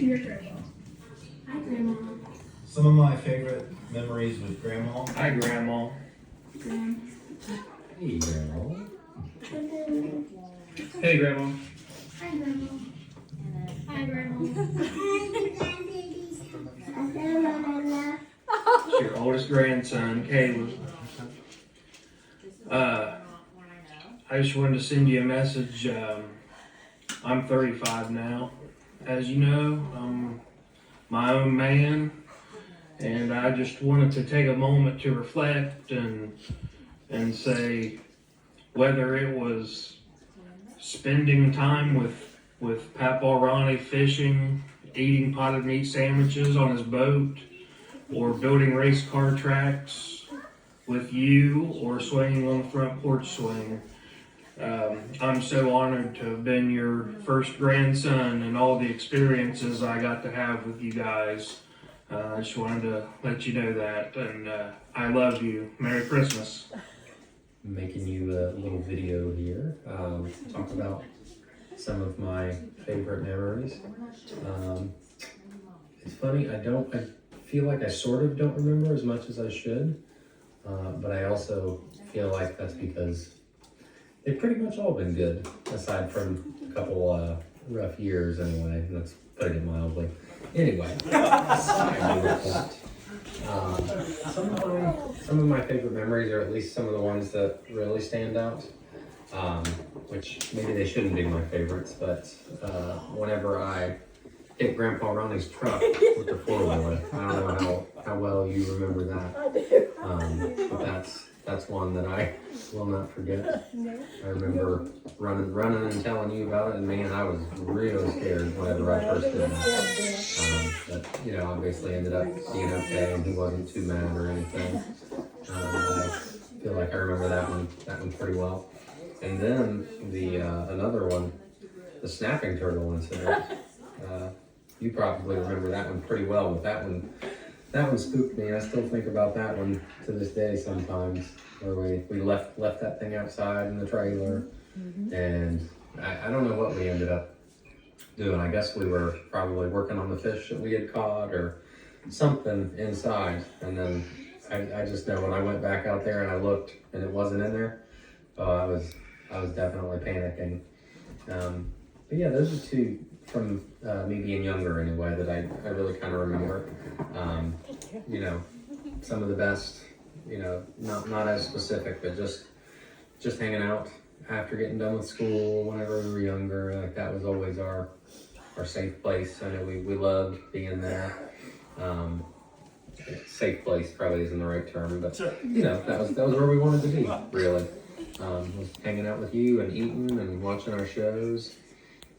your grandma. Hi, Grandma. Some of my favorite memories with Grandma. Hi, Grandma. Hey, Grandma. Hey, Grandma. Hi, Grandma. Hi, Grandma. It's your oldest grandson, Caleb. I just wanted to send you a message. I'm 35 now. As you know, I'm my own man, and I just wanted to take a moment to reflect and say whether it was spending time with Papa Ronnie fishing, eating potted meat sandwiches on his boat, or building race car tracks with you, or swinging on the front porch swing. I'm so honored to have been your first grandson and all the experiences I got to have with you guys. I just wanted to let you know that, and I love you. Merry Christmas. I'm making you a little video here. Talk about some of my favorite memories. It's funny, I feel like I sort of don't remember as much as I should, but I also feel like that's because they've pretty much all been good, aside from a couple rough years anyway. That's putting it mildly. Anyway, some of my favorite memories, or at least some of the ones that really stand out, which maybe they shouldn't be my favorites, but whenever I hit Grandpa Ronnie's truck with the four-wheeler, I don't know how well you remember that, but that's one that I will not forget. I remember running and telling you about it, and man, I was real scared whenever I first did that. But you know, obviously ended up being okay, and he wasn't too mad or anything. I feel like I remember that one pretty well. And then the another one, the snapping turtle incident. You probably remember that one pretty well, but that one spooked me. I still think about that one to this day sometimes, where we left that thing outside in the trailer, and I don't know what we ended up doing. I guess we were probably working on the fish that we had caught or something inside, and then I just know when I went back out there and I looked and it wasn't in there, I was definitely panicking. But yeah, those are two from me being younger anyway that I really kind of remember. You know, some of the best, you know, not as specific, but just hanging out after getting done with school whenever we were younger. Like that was always our safe place. I know we loved being there. Safe place probably isn't the right term, but you know, that was where we wanted to be, really. Was hanging out with you and eating and watching our shows.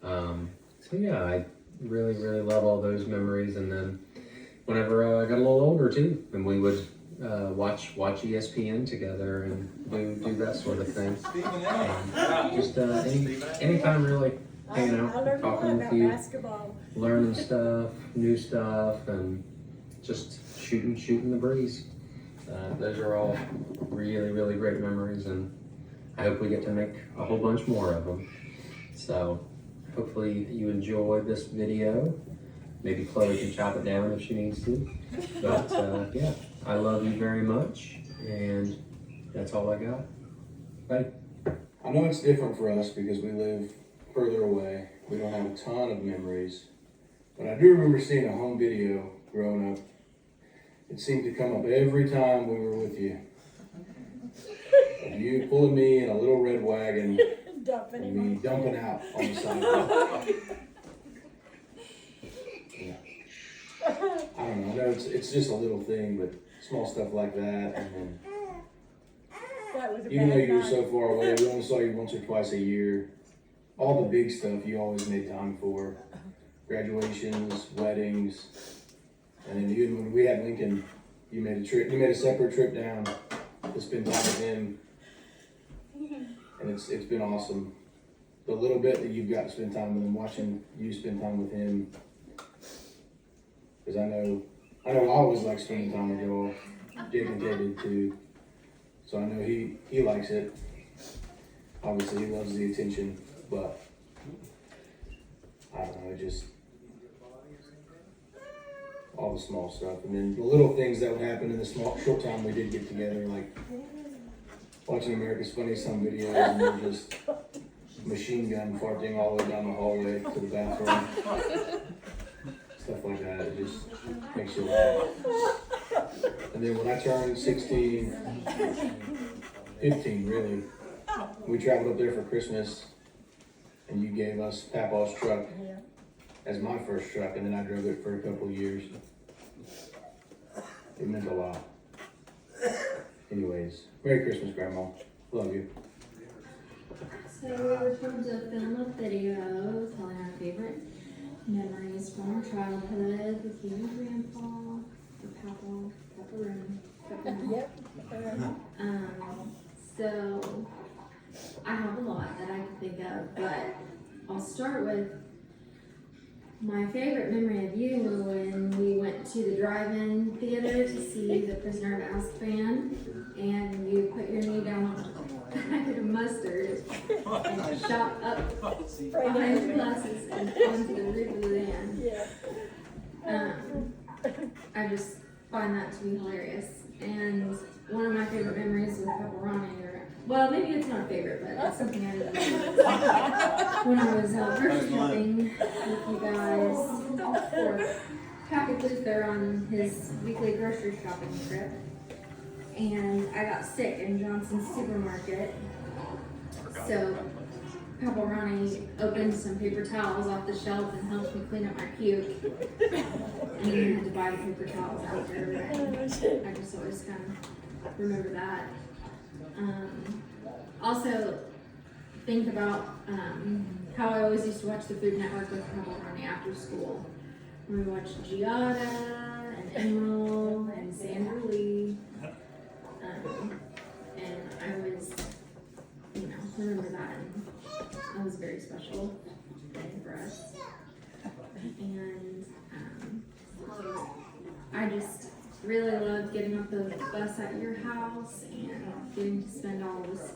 So yeah, I really love all those memories. And then whenever I got a little older too, and we would watch ESPN together and do that sort of thing. Just anytime really, hanging out, talking with you, learning stuff, new stuff, and just shooting the breeze. Those are all really great memories, and I hope we get to make a whole bunch more of them. So hopefully you enjoyed this video. Maybe Chloe can chop it down if she needs to. But yeah, I love you very much, and that's all I got. Bye. I know it's different for us because we live further away. We don't have a ton of memories. But I do remember seeing a home video growing up. It seemed to come up every time we were with you. And you pulling me in a little red wagon and me dumping out on the sidewalk. Yeah. I don't know. I know it's just a little thing, but small stuff like that. And then, even though you were so far away, we only saw you once or twice a year. All the big stuff you always made time for. Graduations, weddings. And then even when we had Lincoln, you made a separate trip down to spend time with him. And it's been awesome. The little bit that you've got to spend time with him, watching you spend time with him. Because I know I always like spending time with y'all. Jake and Ted did too. So I know he likes it. Obviously he loves the attention, but I don't know, the small stuff. And then the little things that would happen in the short time we did get together, like watching America's Funniest Home Videos and then just machine gun farting all the way down the hallway to the bathroom. Stuff like that, it just makes you laugh. And then when I turned 16, 15 really, we traveled up there for Christmas and you gave us Papa's truck as my first truck, and then I drove it for a couple years. It meant a lot. Anyways, Merry Christmas, Grandma. Love you. So we were told to film a video telling our favorite memories from our childhood with you and Grandpa, or Papa. Yep. So I have a lot that I can think of, but I'll start with my favorite memory of you when we went to the drive-in theater to see The Prisoner of Azkaban, and you put your knee down on a packet of mustard and shot up behind your glasses and onto the roof of the van. I just find that to be hilarious. And one of my favorite memories with pepperoni, well, maybe it's not a favorite, but it's something I did when I was grocery shopping with you guys for Patrick Luther on his weekly grocery shopping trip. And I got sick in Johnson's supermarket. So Papa Ronnie opened some paper towels off the shelf and helped me clean up my puke. And then I had to buy the paper towels after. I just always kind of remember that. Also, think about how I always used to watch the Food Network with Papa Ronnie after school. When we watched Giada and Emerald and Sandra Lee. And I always, remember that. And that was a very special day for us. And I just really loved getting off the bus at your house and getting to spend all this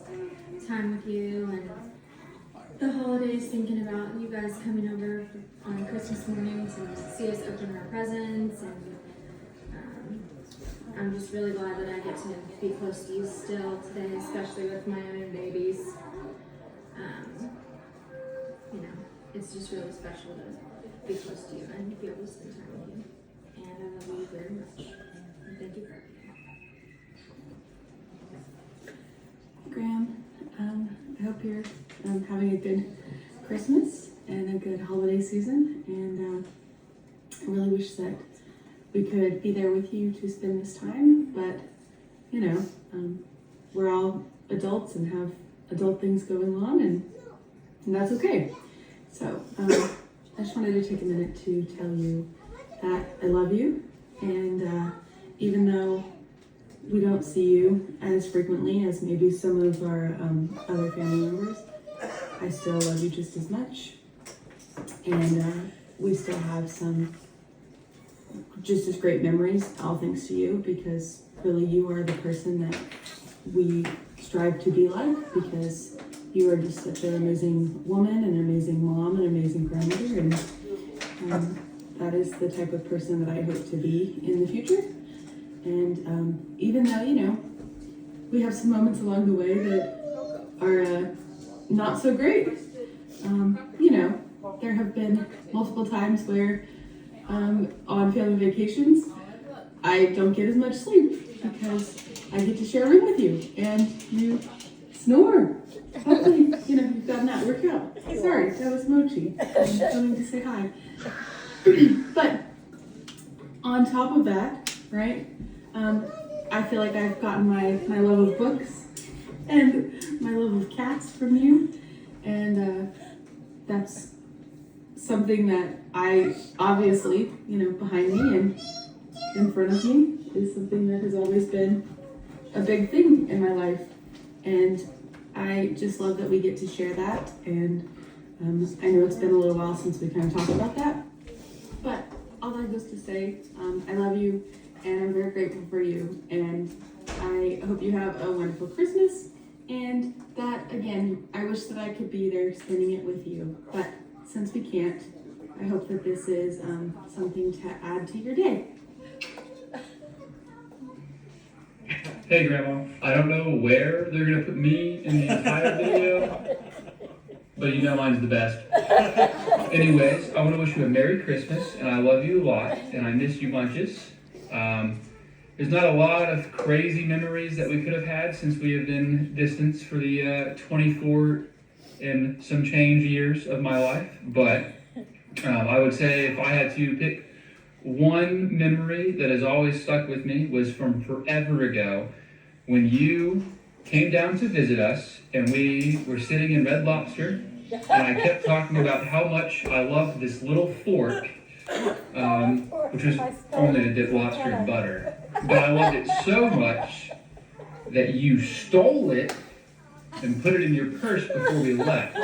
time with you, and the holidays, thinking about you guys coming over on Christmas morning to see us open our presents. And I'm just really glad that I get to be close to you still today, especially with my own babies. It's just really special to be close to you and be able to spend time with you. And I love you very much. And thank you for everything. Graham, I hope you're having a good Christmas and a good holiday season. And I really wish that we could be there with you to spend this time. But, we're all adults and have adult things going on, and that's okay. So I just wanted to take a minute to tell you that I love you, and even though we don't see you as frequently as maybe some of our other family members, I still love you just as much, and we still have some just as great memories, all thanks to you, because really you are the person that we strive to be like, because you are just such an amazing woman, an amazing mom, an amazing grandmother, and that is the type of person that I hope to be in the future. And even though, we have some moments along the way that are not so great, there have been multiple times where on family vacations, I don't get as much sleep because I get to share a room with you and you snore. Hopefully, you've gotten that worked out. Sorry, that was Mochi. I'm coming to say hi. But on top of that, right, I feel like I've gotten my love of books and my love of cats from you. And that's something that I obviously, behind me and in front of me is something that has always been a big thing in my life. And I just love that we get to share that. And I know it's been a little while since we kind of talked about that, but all that goes to say, I love you and I'm very grateful for you. And I hope you have a wonderful Christmas, and that, again, I wish that I could be there spending it with you. But since we can't, I hope that this is something to add to your day. Hey Grandma, I don't know where they're gonna put me in the entire video, but you know mine's the best. Anyways, I want to wish you a Merry Christmas, and I love you a lot, and I miss you bunches. There's not a lot of crazy memories that we could have had since we have been distanced for the 24 and some change years of my life, but I would say if I had to pick one memory that has always stuck with me was from forever ago when you came down to visit us and we were sitting in Red Lobster and I kept talking about how much I loved this little fork, which was only to dip lobster in butter. But I loved it so much that you stole it and put it in your purse before we left.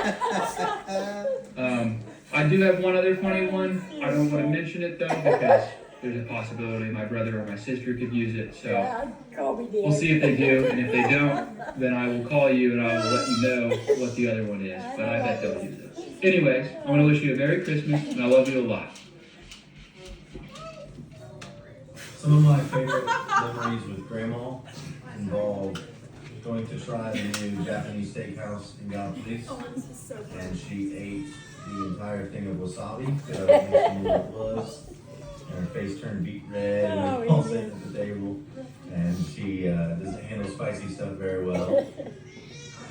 I do have one other funny one. I don't want to mention it though because there's a possibility my brother or my sister could use it. So we'll see if they do, and if they don't, then I will call you and I will let you know what the other one is. But I bet they'll use it. Anyways, I want to wish you a Merry Christmas and I love you a lot. Some of my favorite memories with Grandma involve going to try the new Japanese steakhouse in Galapagos, and she ate the entire thing of wasabi, so I think she knew what it was, and her face turned beet red, and we all sat at the table, and she doesn't handle spicy stuff very well.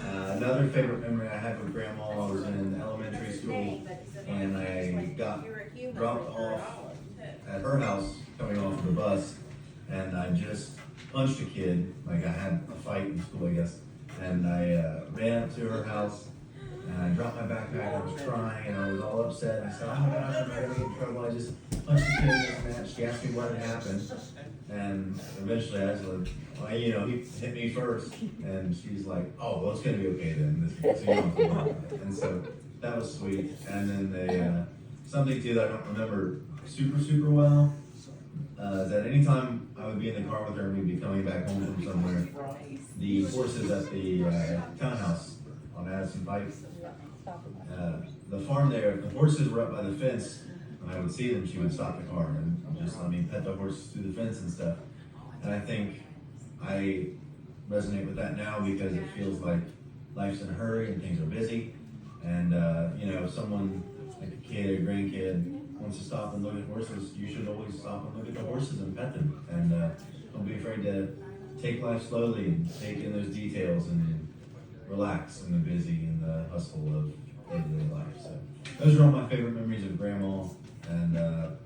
Another favorite memory I had with Grandma, I was in elementary school, and I got dropped off at her house coming off the bus, and I just punched a kid, like I had a fight in school, I guess, and I ran up to her house, and I dropped my backpack, I was crying, and I was all upset, and I said, oh my gosh, I'm gonna get in trouble, I just punched a kid in this match. She asked me what had happened, and eventually I was like, well, you know, he hit me first, and she's like, oh, well, it's gonna be okay then, so you don't have to worry about it. And so that was sweet, and then they, something too that I don't remember super well, is that anytime I would be in the car with her and we'd be coming back home from somewhere, the horses at the townhouse on Addison Pike, the farm there, if the horses were up by the fence, and I would see them, she would stop the car and just let me pet the horses through the fence and stuff. And I think I resonate with that now because it feels like life's in a hurry and things are busy. And, you know, if someone, like a kid or grandkid, wants to stop and look at horses, you should always stop and look at the horses and pet them. And don't be afraid to take life slowly and take in those details and relax in the busy and the hustle of day-to-day life. So those are all my favorite memories of Grandma, and a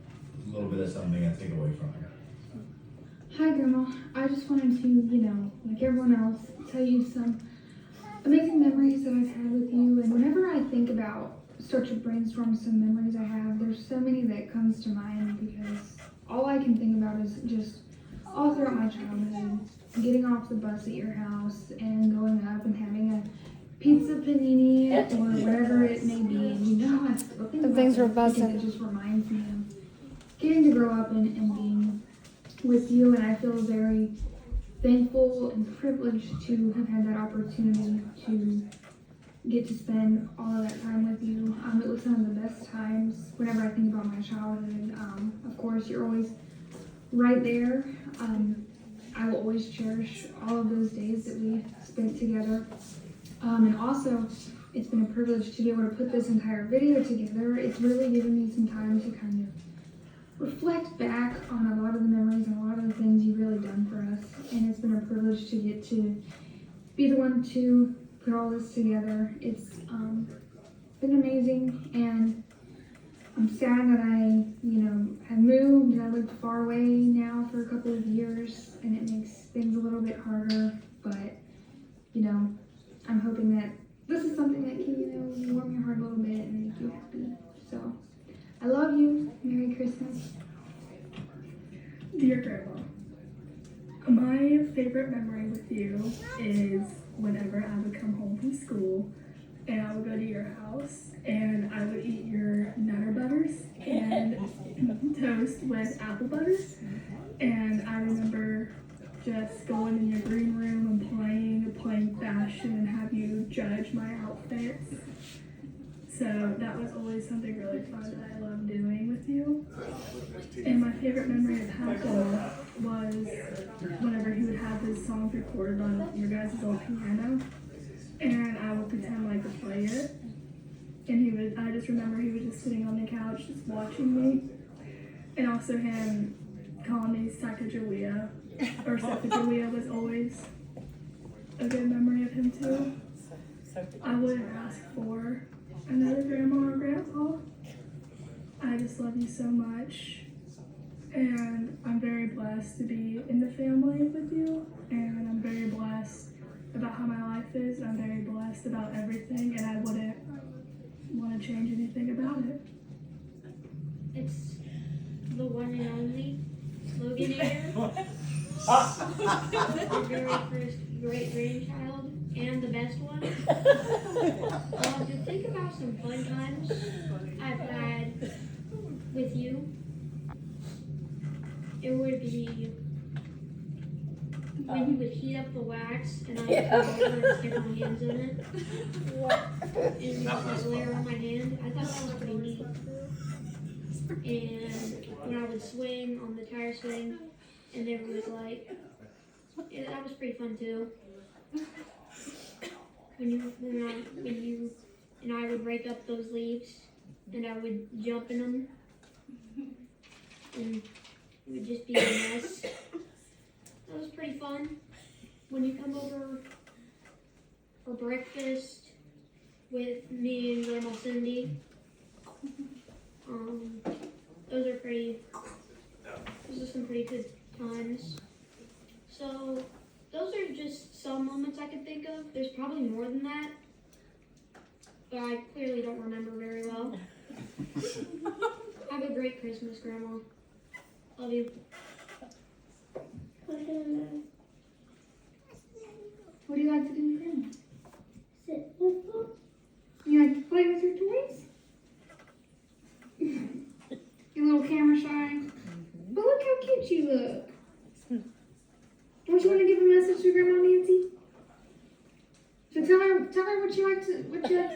little bit of something I take away from her. Hi Grandma, I just wanted to, you know, like everyone else, tell you some amazing memories that I've had with you. And whenever I think about, start to brainstorm some memories I have, there's so many that comes to mind because all I can think about is just all throughout my childhood, getting off the bus at your house and going up and having a pizza panini or whatever it may be. And you know, I still think about things were that because busting. it just reminds me of getting to grow up and being with you, and I feel very thankful and privileged to have had that opportunity to get to spend all of that time with you. It was some of the best times whenever I think about my childhood. Of course, you're always right there. I will always cherish all of those days that we spent together. And also, it's been a privilege to be able to put this entire video together. It's really given me some time to kind of reflect back on a lot of the memories and a lot of the things you've really done for us. And it's been a privilege to get to be the one to put all this together. It's been amazing, and I'm sad that I, have moved and I lived far away now for a couple of years, and it makes things a little bit harder, but, I'm hoping that this is something that can, warm your heart a little bit and make you happy. So, I love you. Merry Christmas. Dear Grandma, my favorite memory with you is whenever I would come home from school and I would go to your house and I would eat your Nutter Butters and toast with apple butters. And I remember just going in your green room and playing fashion and have you judge my outfits. So that was always something really fun that I loved doing with you. And my favorite memory of Happel was whenever he would have his songs recorded on your guys' old piano, and I would pretend like to play it. And I just remember he was just sitting on the couch just watching me. And also him calling me Sacagawea, or Sacagawea was always a good memory of him too. I wouldn't ask for another grandma or grandpa. I just love you so much. And I'm very blessed to be in the family with you. And I'm very blessed about how my life is. I'm very blessed about everything. And I wouldn't want to change anything about it. It's the one and only Loganator. Your very first great grandchild and the best one. To think about some fun times I've had with you, it would be when you would heat up the wax and I would come over and stick my hands in it. And you would layer on my hand. I thought that was pretty neat. And when I would swing on the tire swing, and there was like, yeah, that was pretty fun too. When you and I would rake up those leaves, and I would jump in them, and it would just be a mess. That was pretty fun. When you come over for breakfast with me and Grandma Cindy, those are some pretty good times. So those are just some moments I can think of. There's probably more than that, but I clearly don't remember very well. Have a great Christmas, Grandma. Love you. What do you like to do with Grandma? Sit with her. You like to play with your toys? You're a little camera shy. But look how cute you look. Don't you want to give a message to Grandma Nancy? So tell her what you like to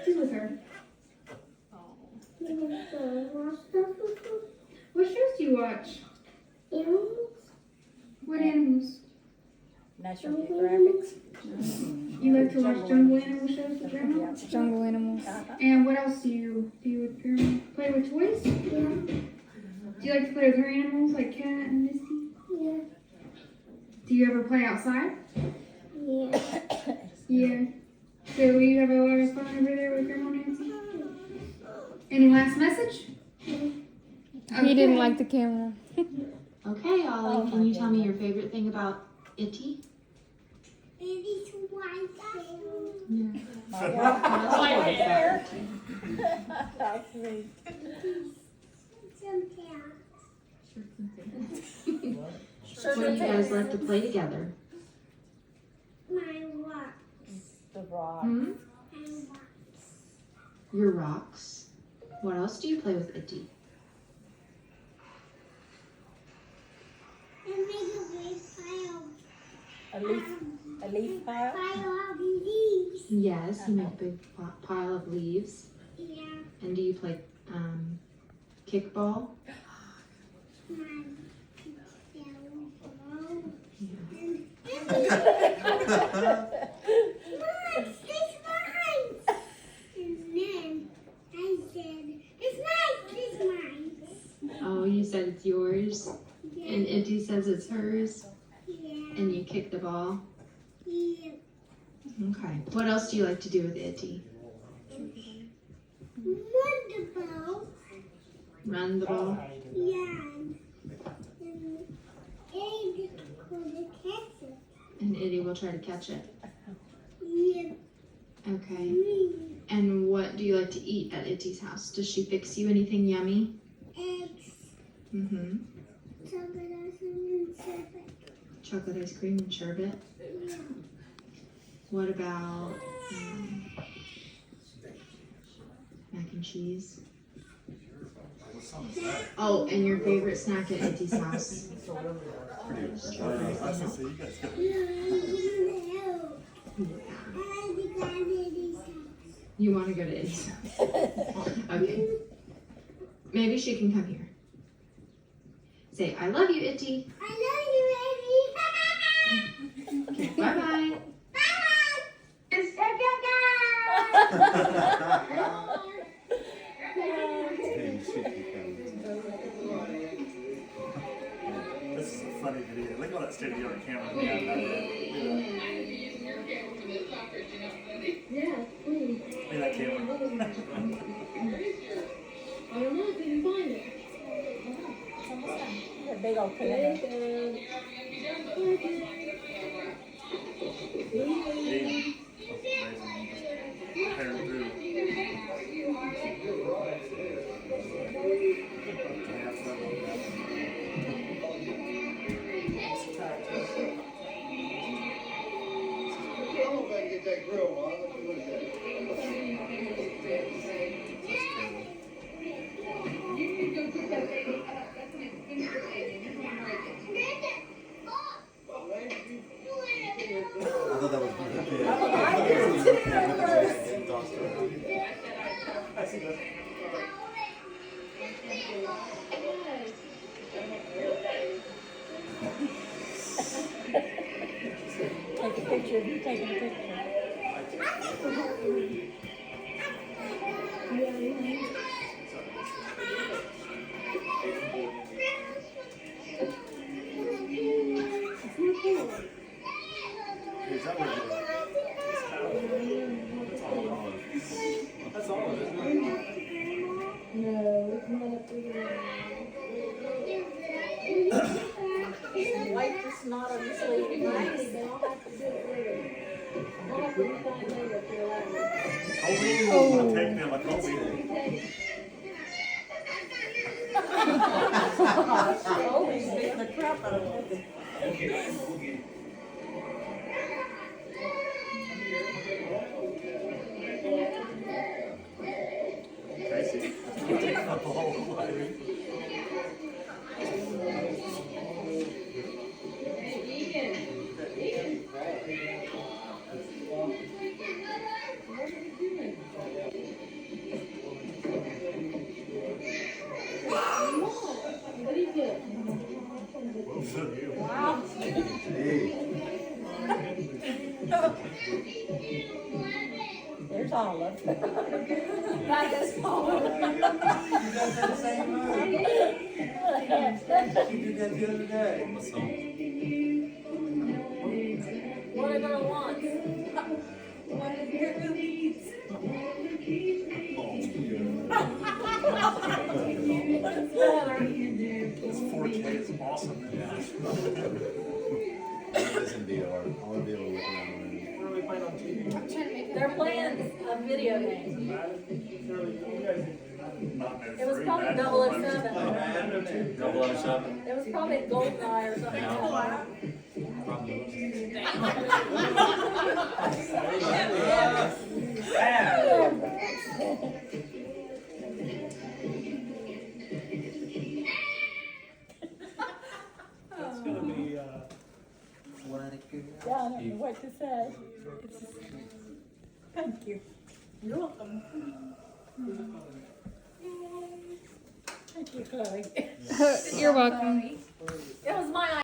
do with her. What shows do you watch? Animals. What animals? National Geographic. You like to watch jungle animal shows with Grandma? Yeah, jungle animals. And what else do you do with Grandma? Play with toys? Yeah. Do you like to play with her animals like Cat and Misty? Yeah. Do you ever play outside? Yeah. Yeah. So you have a lot of fun over there with Grandma Nancy? Any last message? He didn't like the camera. Okay, Ollie, can you tell me your favorite thing about Itty? Itty's white hair. That's sweet. What do you guys like to play together? My rocks. The rock. Hmm? Your rocks. What else do you play with Itty? And make a big pile. A leaf pile? Pile of leaves. Yes, you make a big pile of leaves. Yeah. And do you play kickball? Oh, you said it's yours? Yeah. And Itty says it's hers? Yeah. And you kick the ball? Yeah. Okay. What else do you like to do with Itty? Wonderful. Run the ball? Yeah. And egg could catch it. And Itty will try to catch it? Yeah. Okay. And what do you like to eat at Itty's house? Does she fix you anything yummy? Eggs. Mm-hmm. Chocolate ice cream and sherbet. Chocolate ice cream and sherbet? Yeah. What about mac and cheese? Oh, and your favorite snack at Itty's house? You want to go to Itty's house? Okay. Maybe she can come here. Say, I love you, Itty. I love you, Bye-bye. This is a funny video. Look at all that state-of-the-art camera we have out there. Look at that camera. I don't know if you can find it. A big old camera. I thought that was Take a picture of you taking a picture. That's all of it, isn't it? No, it's not up to Wipe the snot on your sleeve. Nice. Colby? Take me on my Colby. Colby's beating the crap out of him. Tracy. Wow. There's Olive. That is Olive. You did that the other day. What are gonna want? It's 4K, it's awesome. It is indeed hard. I want to be able to look around and They're playing a video game. It was probably 007. 007. It was probably GoldenEye or something. That's gonna be, Yeah, I don't know what to say. Thank you. You're welcome. Thank you, Chloe. You're welcome. It was my